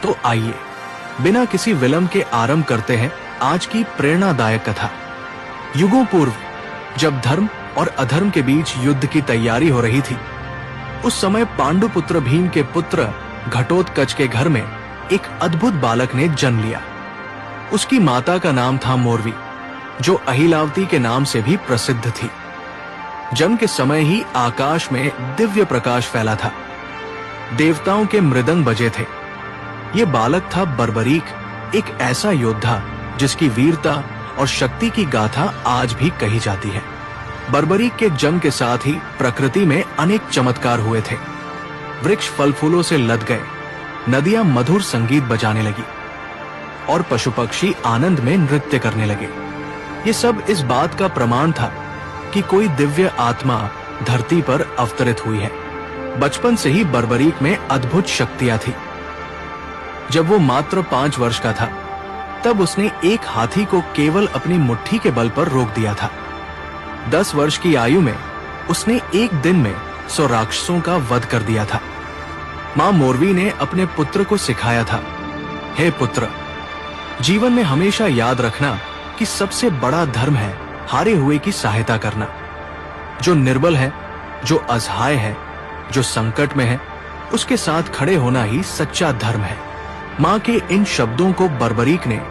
तो आइए बिना किसी विलंब के आरंभ करते हैं आज की प्रेरणादायक कथा। युगों पूर्व जब धर्म और अधर्म के बीच युद्ध की तैयारी हो रही थी, उस समय पांडुपुत्र भीम के पुत्र घटोत्कच के घर में एक अद्भुत बालक ने जन्म लिया। उसकी माता का नाम था मोरवी, जो अहिलावती के नाम से भी प्रसिद्ध थी। जन्म के समय ही आकाश में दिव्य प्रकाश फैला था, देवताओं के मृदंग बजे थे। ये बालक था बर्बरीक, एक ऐसा योद्धा जिसकी वीरता और शक्ति की गाथा आज भी कही जाती है। बर्बरीक के जन्म के साथ ही प्रकृति में अनेक चमत्कार हुए थे। वृक्ष फल फूलों से लद गए, नदियां मधुर संगीत बजाने लगी और पशु पक्षी आनंद में नृत्य करने लगे। ये सब इस बात का प्रमाण था कि कोई दिव्य आत्मा धरती पर अवतरित हुई है। बचपन से ही बर्बरीक में अद्भुत शक्तियां थी। जब वो मात्र 5 वर्ष का था, तब उसने एक हाथी को केवल अपनी मुट्ठी के बल पर रोक दिया था। 10 वर्ष की आयु में उसने एक दिन में 100 राक्षसों का वध कर दिया था। मां मोरवी ने अपने पुत्र को सिखाया था, हे पुत्र, जीवन में हमेशा याद रखना कि सबसे बड़ा धर्म है हारे हुए की सहायता करना। जो निर्बल है, जो असहाय है, जो संकट में है, उसके साथ खड़े होना ही सच्चा धर्म है। मां के इन शब्दों को बर्बरीक ने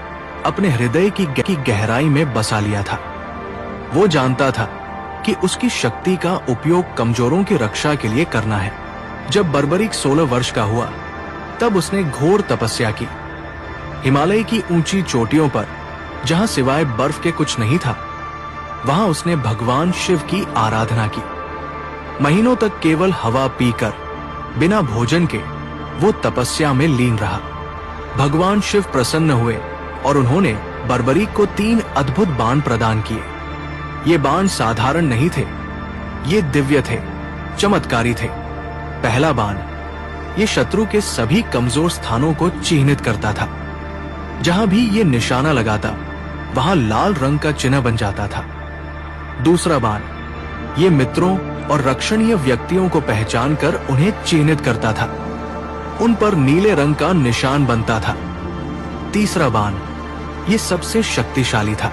अपने हृदय की गहराई में बसा लिया था। वो जानता था कि उसकी शक्ति का उपयोग कमजोरों की रक्षा के लिए करना है। जब बर्बरीक 16 वर्ष का हुआ, तब उसने घोर तपस्या की। हिमालय की ऊंची चोटियों पर, जहां सिवाय बर्फ के कुछ नहीं था, वहां उसने भगवान शिव की आराधना की। महीनों तक केवल हवा पीकर, बिना भोजन के वो तपस्या में लीन रहा। भगवान शिव प्रसन्न हुए और उन्होंने बर्बरीक को 3 अद्भुत बाण प्रदान किए। ये बाण साधारण नहीं थे, ये दिव्य थे, चमत्कारी थे। पहला बाण ये शत्रु के सभी कमजोर स्थानों को चिह्नित करता था। जहां भी ये निशाना लगाता, वहां लाल रंग का चिन्ह बन जाता था। दूसरा बाण ये मित्रों और रक्षणीय व्यक्तियों को पहचान कर उन्हें चिन्हित करता था, उन पर नीले रंग का निशान बनता था। तीसरा बाण ये सबसे शक्तिशाली था।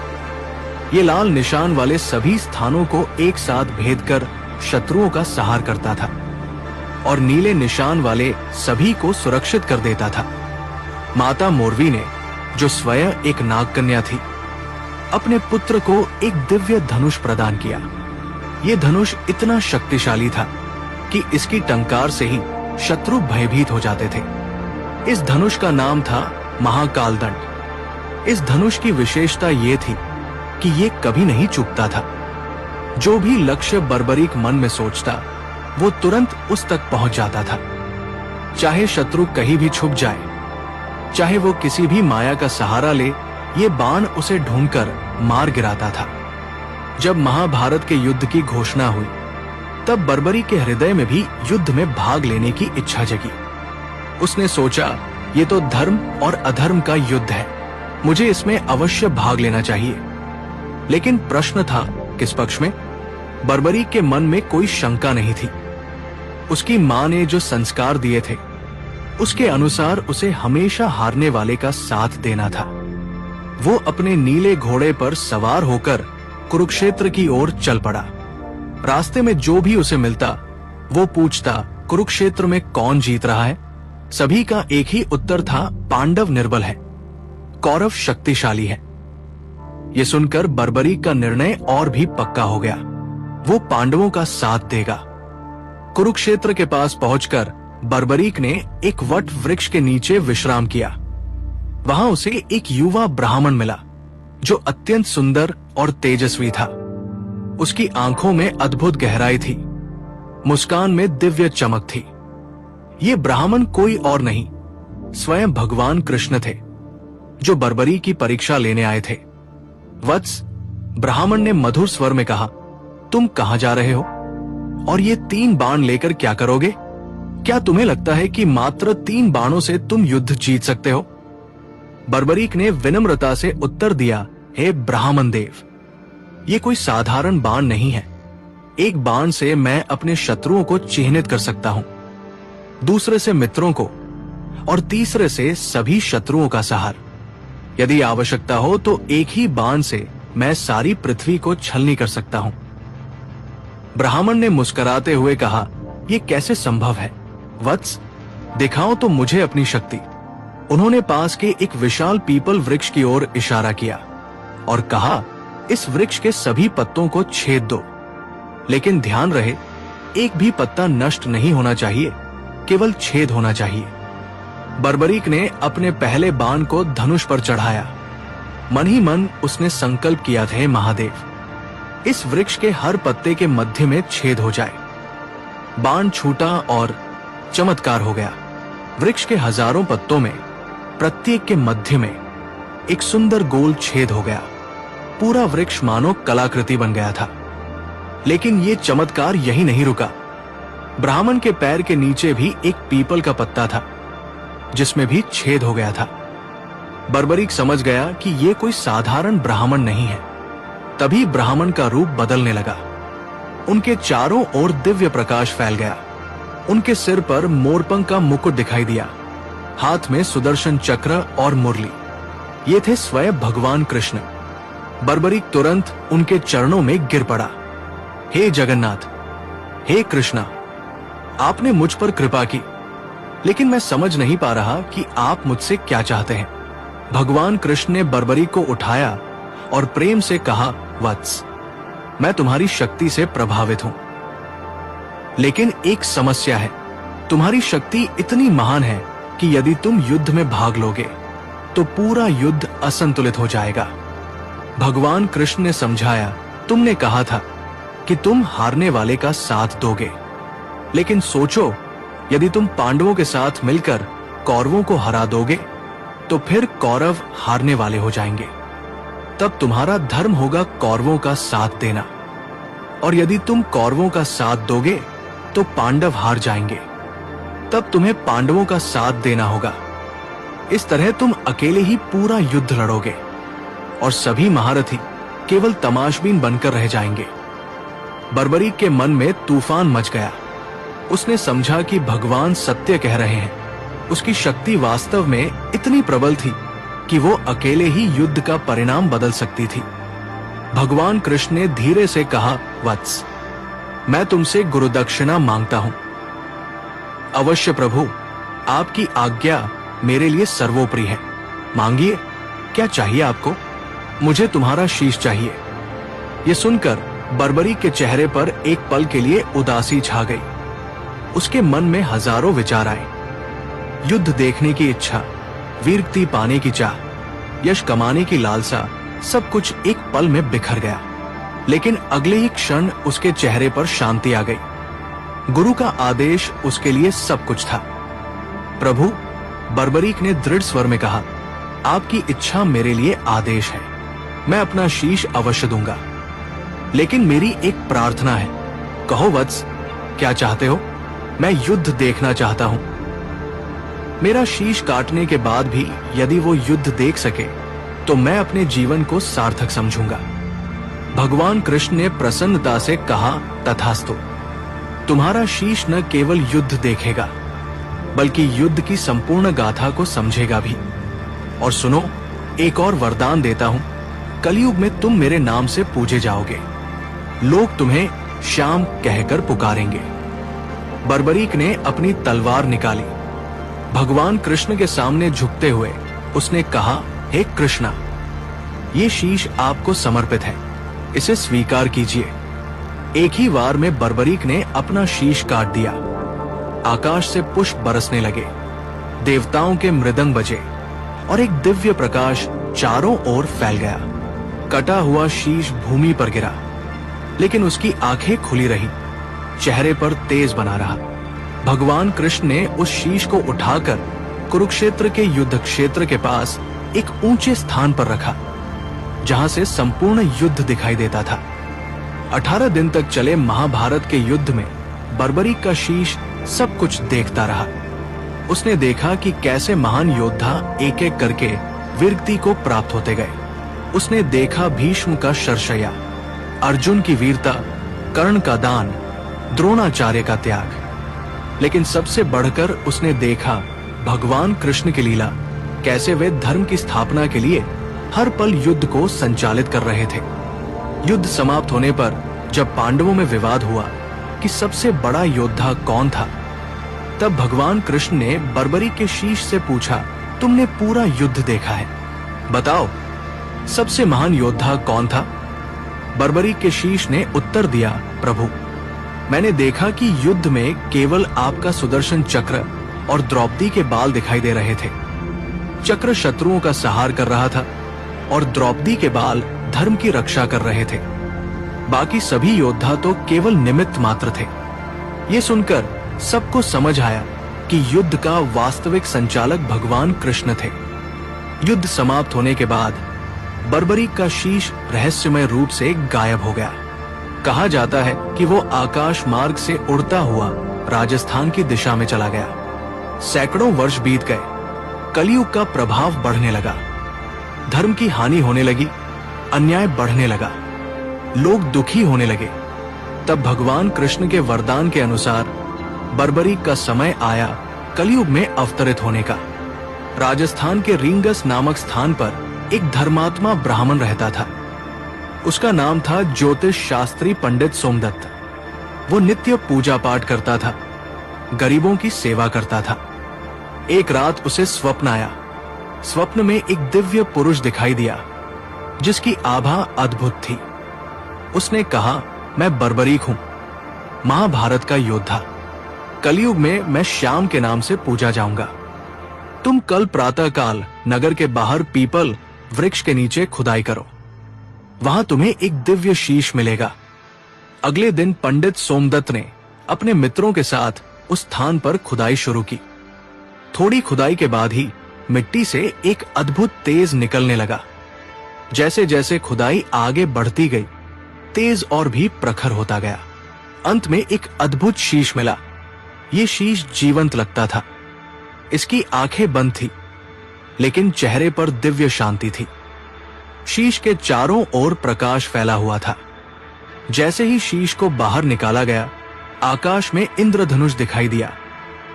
ये लाल निशान वाले सभी स्थानों को एक साथ भेद कर शत्रुओं का संहार करता था और नीले निशान वाले सभी को सुरक्षित कर देता था। माता मोरवी ने, जो स्वयं एक नागकन्या थी, अपने पुत्र को एक दिव्य धनुष प्रदान किया। ये धनुष इतना शक्तिशाली था कि इसकी टंकार से ही शत्रु भयभीत हो जाते थे। इस धनुष का नाम था महाकालदंड। इस धनुष की विशेषता ये थी कि ये कभी नहीं चूकता था। जो भी लक्ष्य बर्बरीक मन में सोचता, वो तुरंत उस तक पहुंच जाता था। चाहे शत्रु कहीं भी छुप जाए, चाहे वो किसी भी माया का सहारा ले, ये बाण उसे ढूंढकर मार गिराता था। जब महाभारत के युद्ध की घोषणा हुई, तब बर्बरीक के हृदय में भी युद्ध में भाग लेने की इच्छा जगी। उसने सोचा, ये तो धर्म और अधर्म का युद्ध है, मुझे इसमें अवश्य भाग लेना चाहिए। लेकिन प्रश्न था, किस पक्ष में? बर्बरीक के मन में कोई शंका नहीं थी। उसकी मां ने जो संस्कार दिए थे, उसके अनुसार उसे हमेशा हारने वाले का साथ देना था। वो अपने नीले घोड़े पर सवार होकर कुरुक्षेत्र की ओर चल पड़ा। रास्ते में जो भी उसे मिलता, वो पूछता, कुरुक्षेत्र में कौन जीत रहा है? सभी का एक ही उत्तर था, पांडव निर्बल है, कौरव शक्तिशाली है। ये सुनकर बर्बरीक का निर्णय और भी पक्का हो गया। वो पांडवों का साथ देगा। कुरुक्षेत्र के पास पहुंचकर बर्बरीक ने एक वट वृक्ष के नीचे विश्राम किया। वहां उसे एक युवा ब्राह्मण मिला, जो अत्यंत सुंदर और तेजस्वी था। उसकी आंखों में अद्भुत गहराई थी, मुस्कान में दिव्य चमक थी। ये ब्राह्मण कोई और नहीं, स्वयं भगवान कृष्ण थे, जो बर्बरीक की परीक्षा लेने आए थे। वत्स, ब्राह्मण ने मधुर स्वर में कहा, तुम कहां जा रहे हो और ये 3 बाण लेकर क्या करोगे? क्या तुम्हें लगता है कि मात्र 3 बाणों से तुम युद्ध जीत सकते हो? बर्बरीक ने विनम्रता से उत्तर दिया, हे ब्राह्मण देव, ये कोई साधारण बाण नहीं है। एक बाण से मैं अपने शत्रुओं को चिन्हित कर सकता हूं, दूसरे से मित्रों को और तीसरे से सभी शत्रुओं का सहार। यदि आवश्यकता हो तो एक ही बाण से मैं सारी पृथ्वी को छलनी कर सकता हूं। ब्राह्मण ने मुस्कुराते हुए कहा, यह कैसे संभव है वत्स? दिखाओ तो मुझे अपनी शक्ति। उन्होंने पास के एक विशाल पीपल वृक्ष की ओर इशारा किया और कहा, इस वृक्ष के सभी पत्तों को छेद दो, लेकिन ध्यान रहे एक भी पत्ता नष्ट नहीं होना चाहिए, केवल छेद होना चाहिए। बर्बरीक ने अपने पहले बाण को धनुष पर चढ़ाया। मन ही मन उसने संकल्प किया था, महादेव, इस वृक्ष के हर पत्ते के मध्य में छेद हो जाए। बाण छूटा और चमत्कार हो गया। वृक्ष के हजारों पत्तों में प्रत्येक के मध्य में एक सुंदर गोल छेद हो गया। पूरा वृक्ष मानो कलाकृति बन गया था। लेकिन ये चमत्कार यही नहीं रुका। ब्राह्मण के पैर के नीचे भी एक पीपल का पत्ता था, जिसमें भी छेद हो गया था। बर्बरीक समझ गया कि ये कोई साधारण ब्राह्मण नहीं है। तभी ब्राह्मण का रूप बदलने लगा। उनके चारों ओर दिव्य प्रकाश फैल गया। उनके सिर पर मोरपंख का मुकुट दिखाई दिया, हाथ में सुदर्शन चक्र और मुरली। ये थे स्वयं भगवान कृष्ण। बर्बरीक तुरंत उनके चरणों में गिर पड़ा। हे जगन्नाथ, हे कृष्णा, आपने मुझ पर कृपा की, लेकिन मैं समझ नहीं पा रहा कि आप मुझसे क्या चाहते हैं। भगवान कृष्ण ने बर्बरीक को उठाया और प्रेम से कहा, वत्स, मैं तुम्हारी शक्ति से प्रभावित हूं, लेकिन एक समस्या है। तुम्हारी शक्ति इतनी महान है कि यदि तुम युद्ध में भाग लोगे तो पूरा युद्ध असंतुलित हो जाएगा। भगवान कृष्ण ने समझाया, तुमने कहा था कि तुम हारने वाले का साथ दोगे, लेकिन सोचो, यदि तुम पांडवों के साथ मिलकर कौरवों को हरा दोगे तो फिर कौरव हारने वाले हो जाएंगे। तब तुम्हारा धर्म होगा कौरवों का साथ देना, और यदि तुम कौरवों का साथ दोगे तो पांडव हार जाएंगे। तब तुम्हें पांडवों का साथ देना होगा। इस तरह तुम अकेले ही पूरा युद्ध लड़ोगे और सभी महारथी केवल तमाशबीन बनकर रह जाएंगे। बर्बरीक के मन में तूफान मच गया। उसने समझा कि भगवान सत्य कह रहे हैं। उसकी शक्ति वास्तव में इतनी प्रबल थी कि वो अकेले ही युद्ध का परिणाम बदल सकती थी। भगवान कृष्ण ने धीरे से कहा, वत्स, मैं तुमसे गुरुदक्षिणा मांगता हूं। अवश्य प्रभु, आपकी आज्ञा मेरे लिए सर्वोपरि है। मांगिए, क्या चाहिए आपको? मुझे तुम्हारा शीश चाहिए। ये सुनकर बर्बरीक के चेहरे पर एक पल के लिए उदासी छा गई। उसके मन में हजारों विचार आए। युद्ध देखने की इच्छा, वीरगति पाने की चाह, यश कमाने की लालसा, सब कुछ एक पल में बिखर गया। लेकिन अगले ही क्षण उसके चेहरे पर शांति आ गई। गुरु का आदेश उसके लिए सब कुछ था। प्रभु, बर्बरीक ने दृढ़ स्वर में कहा, आपकी इच्छा मेरे लिए आदेश है। मैं अपना शीश अवश्य दूंगा, लेकिन मेरी एक प्रार्थना है। कहो वत्स, क्या चाहते हो? मैं युद्ध देखना चाहता हूं। मेरा शीश काटने के बाद भी यदि वो युद्ध देख सके तो मैं अपने जीवन को सार्थक समझूंगा। भगवान कृष्ण ने प्रसन्नता से कहा, तथास्तु। तुम्हारा शीश न केवल युद्ध देखेगा बल्कि युद्ध की संपूर्ण गाथा को समझेगा भी। और सुनो, एक और वरदान देता हूं। कलयुग में तुम मेरे नाम से पूजे जाओगे। लोग तुम्हें श्याम कहकर पुकारेंगे। बर्बरीक ने अपनी तलवार निकाली। भगवान कृष्ण के सामने झुकते हुए उसने कहा, हे कृष्णा, ये शीश आपको समर्पित है, इसे स्वीकार कीजिए। एक ही वार में बर्बरीक ने अपना शीश काट दिया। आकाश से पुष्प बरसने लगे, देवताओं के मृदंग बजे और एक दिव्य प्रकाश चारों ओर फैल गया। कटा हुआ शीश भूमि पर गिरा, लेकिन उसकी आंखें खुली रही, चेहरे पर तेज बना रहा। भगवान कृष्ण ने उस शीश को उठाकर कुरुक्षेत्र के युद्ध क्षेत्र के पास एक ऊंचे स्थान पर रखा, जहां से संपूर्ण युद्ध दिखाई देता था। 18 दिन तक चले महाभारत के युद्ध में बर्बरीक का शीश सब कुछ देखता रहा। उसने देखा कि कैसे महान योद्धा एक एक करके वीरगति को प्राप्त होते गए। उसने देखा भीष्म का शरशय्या, अर्जुन की वीरता, कर्ण का दान, द्रोणाचार्य का त्याग, लेकिन सबसे बढ़कर उसने देखा भगवान कृष्ण की लीला, कैसे वे धर्म की स्थापना के लिए हर पल युद्ध को संचालित कर रहे थे। युद्ध समाप्त होने पर जब पांडवों में विवाद हुआ कि सबसे बड़ा योद्धा कौन था, तब भगवान कृष्ण ने बर्बरी के शीश से पूछा, तुमने पूरा युद्ध देखा है, बताओ सबसे महान योद्धा कौन था? बर्बरी के शीश ने उत्तर दिया, प्रभु मैंने देखा कि युद्ध में केवल आपका सुदर्शन चक्र और द्रौपदी के बाल दिखाई दे रहे थे। चक्र शत्रुओं का संहार कर रहा था और द्रौपदी के बाल धर्म की रक्षा कर रहे थे। बाकी सभी योद्धा तो केवल निमित्त मात्र थे। ये सुनकर सबको समझ आया कि युद्ध का वास्तविक संचालक भगवान कृष्ण थे। युद्ध समाप्त होने के बाद बर्बरी का शीश रहस्यमय रूप से गायब हो गया। कहा जाता है कि वो आकाश मार्ग से उड़ता हुआ राजस्थान की दिशा में चला गया। सैकड़ों वर्ष बीत गए, कलयुग का प्रभाव बढ़ने लगा, धर्म की हानि होने लगी, अन्याय बढ़ने लगा, लोग दुखी होने लगे। तब भगवान कृष्ण के वरदान के अनुसार बर्बरी का समय आया कलयुग में अवतरित होने का। राजस्थान के रींगस नामक स्थान पर एक धर्मात्मा ब्राह्मण रहता था। उसका नाम था ज्योतिष शास्त्री पंडित सोमदत्त। वो नित्य पूजा पाठ करता था, गरीबों की सेवा करता था। एक रात उसे स्वप्न आया। स्वप्न में एक दिव्य पुरुष दिखाई दिया जिसकी आभा अद्भुत थी। उसने कहा, मैं बर्बरीक हूं, महाभारत का योद्धा। कलयुग में मैं श्याम के नाम से पूजा जाऊंगा। तुम कल प्रातः काल नगर के बाहर पीपल वृक्ष के नीचे खुदाई करो, वहां तुम्हें एक दिव्य शीश मिलेगा। अगले दिन पंडित सोमदत्त ने अपने मित्रों के साथ उस स्थान पर खुदाई शुरू की। थोड़ी खुदाई के बाद ही मिट्टी से एक अद्भुत तेज निकलने लगा। जैसे जैसे खुदाई आगे बढ़ती गई, तेज और भी प्रखर होता गया। अंत में एक अद्भुत शीश मिला। ये शीश जीवंत लगता था। इसकी आंखें बंद थी, लेकिन चेहरे पर दिव्य शांति थी। शीश के चारों ओर प्रकाश फैला हुआ था। जैसे ही शीश को बाहर निकाला गया, आकाश में इंद्रधनुष दिखाई दिया,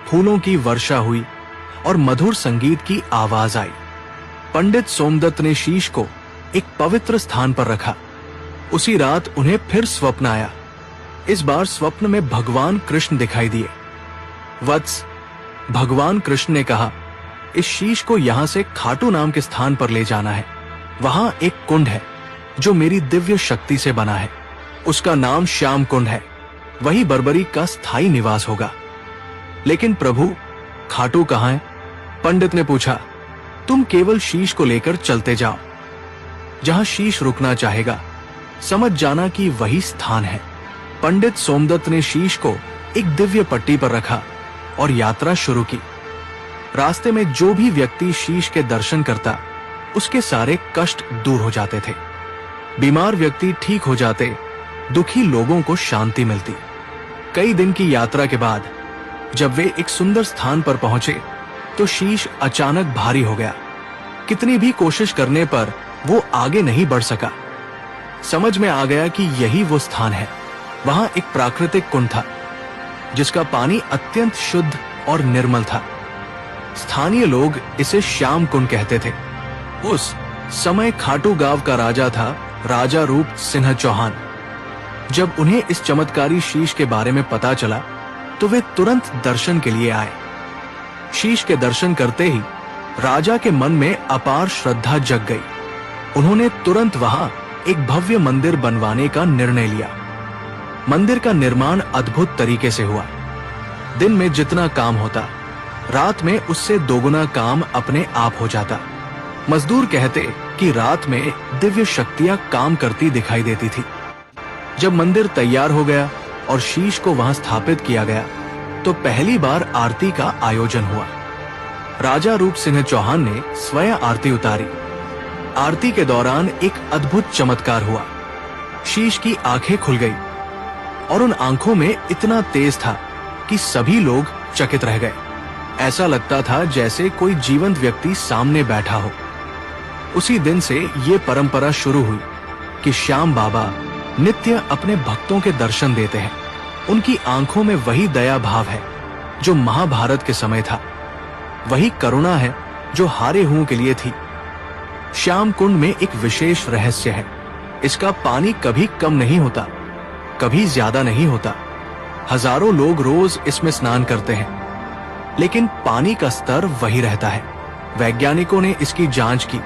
फूलों की वर्षा हुई और मधुर संगीत की आवाज आई। पंडित सोमदत्त ने शीश को एक पवित्र स्थान पर रखा। उसी रात उन्हें फिर स्वप्न आया। इस बार स्वप्न में भगवान कृष्ण दिखाई दिए। वत्स, भगवान कृष्ण ने कहा, इस शीश को यहां से खाटू नाम के स्थान पर ले जाना है। वहां एक कुंड है जो मेरी दिव्य शक्ति से बना है। उसका नाम श्याम कुंड है। वही बर्बरी का स्थायी निवास होगा। लेकिन प्रभु, खाटू कहां है? पंडित ने पूछा। तुम केवल शीश को लेकर चलते जाओ। जहां शीश रुकना चाहेगा, समझ जाना कि वही स्थान है। पंडित सोमदत्त ने शीश को एक दिव्य पट्टी पर रखा और यात्रा शुरू की। रास्ते में जो भी व्यक्ति शीश के दर्शन करता, उसके सारे कष्ट दूर हो जाते थे। बीमार व्यक्ति ठीक हो जाते, दुखी लोगों को शांति मिलती। कई दिन की यात्रा के बाद जब वे एक सुंदर स्थान पर पहुंचे, तो शीश अचानक भारी हो गया। कितनी भी कोशिश करने पर वो आगे नहीं बढ़ सका। समझ में आ गया कि यही वो स्थान है। वहां एक प्राकृतिक कुंड था जिसका पानी अत्यंत शुद्ध और निर्मल था। स्थानीय लोग इसे श्याम कुंड कहते थे। उस समय खाटू गांव का राजा था राजा रूप सिंह चौहान। जब उन्हें इस चमत्कारी शीश के बारे में पता चला, तो वे तुरंत दर्शन के लिए आए। शीश के दर्शन करते ही राजा के मन में अपार श्रद्धा जग गई। उन्होंने तुरंत वहां एक भव्य मंदिर बनवाने का निर्णय लिया। मंदिर का निर्माण अद्भुत तरीके से हुआ। दिन में जितना काम होता, रात में उससे दोगुना काम अपने आप हो जाता। मजदूर कहते कि रात में दिव्य शक्तियां काम करती दिखाई देती थी। जब मंदिर तैयार हो गया और शीश को वहां स्थापित किया गया, तो पहली बार आरती का आयोजन हुआ। राजा रूप सिंह चौहान ने स्वयं आरती उतारी। आरती के दौरान एक अद्भुत चमत्कार हुआ। शीश की आंखें खुल गई और उन आंखों में इतना तेज था कि सभी लोग चकित रह गए। ऐसा लगता था जैसे कोई जीवंत व्यक्ति सामने बैठा हो। उसी दिन से ये परंपरा शुरू हुई कि श्याम बाबा नित्य अपने भक्तों के दर्शन देते हैं। उनकी आंखों में वही दया भाव है जो महाभारत के समय था। वही करुणा है जो हारे हुओं के लिए थी। श्याम कुंड में एक विशेष रहस्य है। इसका पानी कभी कम नहीं होता, कभी ज्यादा नहीं होता। हजारों लोग रोज इसमें स्नान करते हैं, लेकिन पानी का स्तर वही रहता है। वैज्ञानिकों ने इसकी जांच की,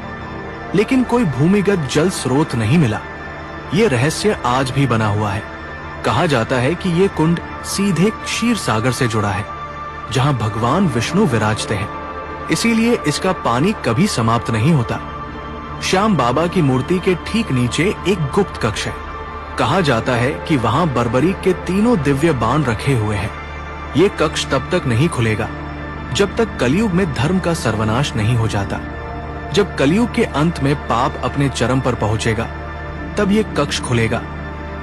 लेकिन कोई भूमिगत जल स्रोत नहीं मिला। ये रहस्य आज भी बना हुआ है। कहा जाता है कि ये कुंड सीधे क्षीर सागर से जुड़ा है, जहां भगवान विष्णु विराजते हैं। इसीलिए इसका पानी कभी समाप्त नहीं होता। श्याम बाबा की मूर्ति के ठीक नीचे एक गुप्त कक्ष है। कहा जाता है कि वहां बर्बरीक के 3 दिव्य बाण रखे हुए हैं। ये कक्ष तब तक नहीं खुलेगा जब तक कलयुग में धर्म का सर्वनाश नहीं हो जाता। जब कलयुग के अंत में पाप अपने चरम पर पहुंचेगा, तब ये कक्ष खुलेगा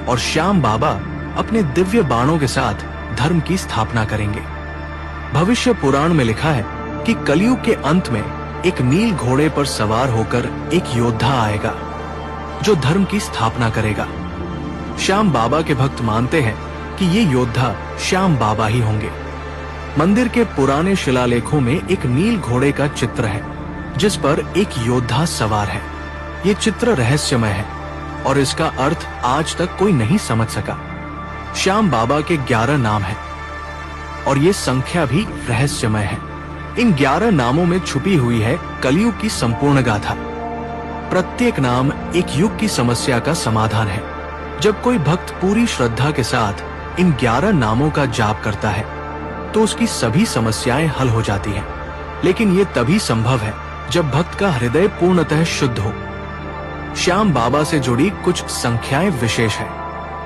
और श्याम बाबा अपने दिव्य बाणों के साथ धर्म की स्थापना करेंगे। भविष्य पुराण में लिखा है कि कलयुग के अंत में एक नील घोड़े पर सवार होकर एक योद्धा आएगा जो धर्म की स्थापना करेगा। श्याम बाबा के भक्त मानते हैं कि ये योद्धा श्याम बाबा ही होंगे। मंदिर के पुराने शिलालेखों में एक नील घोड़े का चित्र है, जिस पर एक योद्धा सवार है। ये चित्र रहस्यमय है और इसका अर्थ आज तक कोई नहीं समझ सका। श्याम बाबा के 11 नाम हैं और ये संख्या भी रहस्यमय है। इन 11 नामों में छुपी हुई है कलयुग की संपूर्ण गाथा। प्रत्येक नाम एक युग की समस्या का समाधान है। जब कोई भक्त पूरी श्रद्धा के साथ इन 11 नामों का जाप करता है तो उसकी सभी समस्याएं हल हो जाती हैं। लेकिन ये तभी संभव है जब भक्त का हृदय पूर्णतः शुद्ध हो। श्याम बाबा से जुड़ी कुछ संख्याएं विशेष है।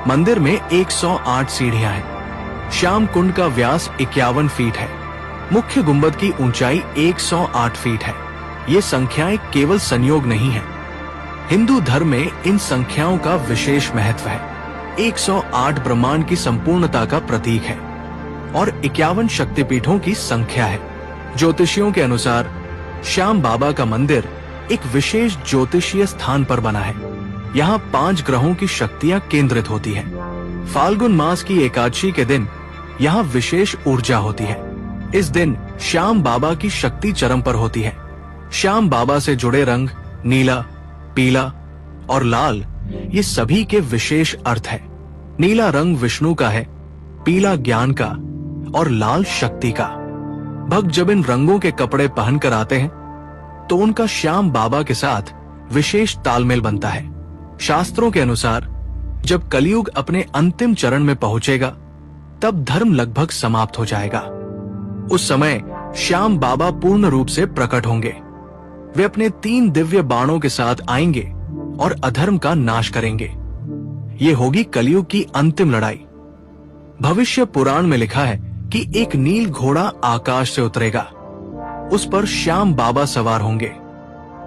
मंदिर में 108 सीढ़ियां हैं। श्याम कुंड का व्यास 51 फीट है। मुख्य गुंबद की ऊंचाई 108 फीट है। ये संख्याएं केवल संयोग नहीं है। हिंदू धर्म में इन संख्याओं का विशेष महत्व है। 108 ब्रह्मांड की संपूर्णता का प्रतीक है और 51 शक्तिपीठों की संख्या है। ज्योतिषियों के अनुसार श्याम बाबा का मंदिर एक विशेष ज्योतिषीय स्थान पर बना है। यहाँ 5 ग्रहों की शक्तियाँ केंद्रित होती हैं। फाल्गुन मास की एकादशी के दिन यहाँ विशेष ऊर्जा होती है। इस दिन श्याम बाबा की शक्ति चरम पर होती है। श्याम बाबा से जुड़े रंग नीला, पीला और लाल, ये सभी के विशेष अर्थ है। नीला रंग विष्णु का है, पीला ज्ञान का और लाल शक्ति का। भक्त जब इन रंगों के कपड़े पहनकर आते हैं तो उनका श्याम बाबा के साथ विशेष तालमेल बनता है। शास्त्रों के अनुसार जब कलयुग अपने अंतिम चरण में पहुंचेगा तब धर्म लगभग समाप्त हो जाएगा। उस समय श्याम बाबा पूर्ण रूप से प्रकट होंगे। वे अपने 3 दिव्य बाणों के साथ आएंगे और अधर्म का नाश करेंगे। ये होगी कलयुग की अंतिम लड़ाई। भविष्य पुराण में लिखा है कि एक नील घोड़ा आकाश से उतरेगा। उस पर श्याम बाबा सवार होंगे।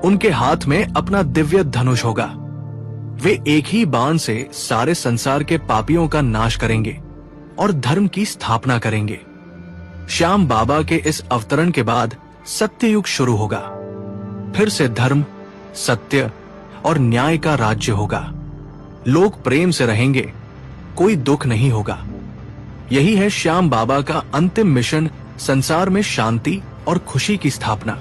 उनके हाथ में अपना दिव्य धनुष होगा। वे एक ही बाण से सारे संसार के पापियों का नाश करेंगे और धर्म की स्थापना करेंगे। श्याम बाबा के इस अवतरण के बाद सत्ययुग शुरू होगा। फिर से धर्म, सत्य और न्याय का राज्य होगा। लोग प्रेम से रहेंगे, कोई दुख नहीं होगा। यही है श्याम बाबा का अंतिम मिशन, संसार में शांति और खुशी की स्थापना।